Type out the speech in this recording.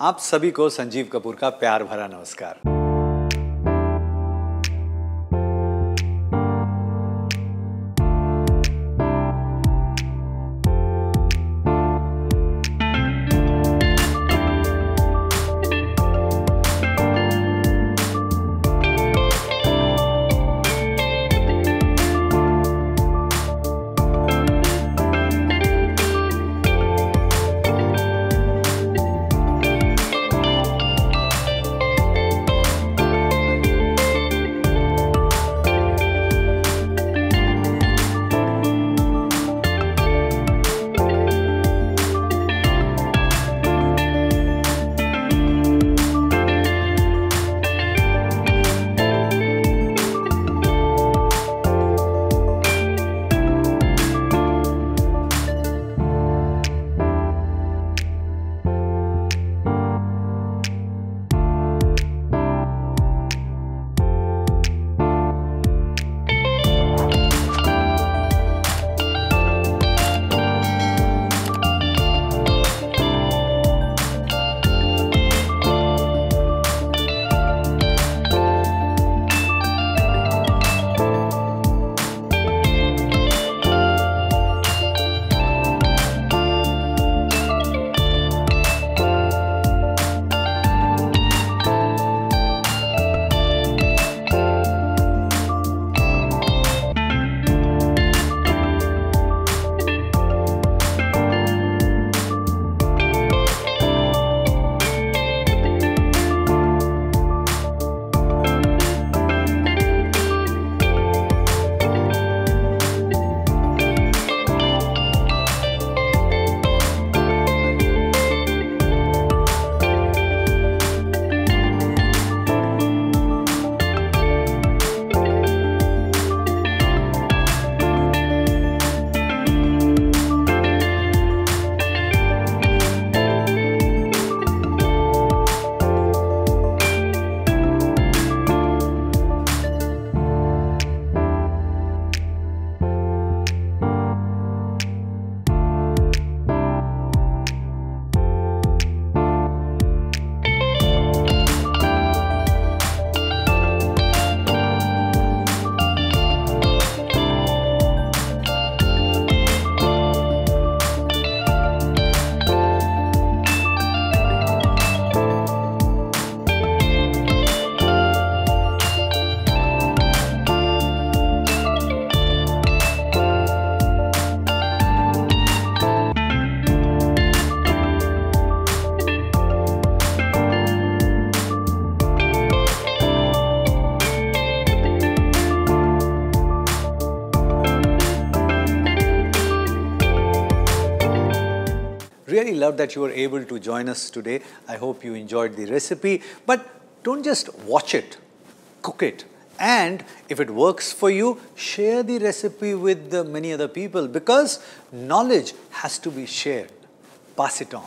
आप सभी को संजीव कपूर का प्यार भरा नमस्कार। Really love that you were able to join us today. I hope you enjoyed the recipe. But don't just watch it, cook it. And if it works for you, share the recipe with many other people, because knowledge has to be shared. Pass it on.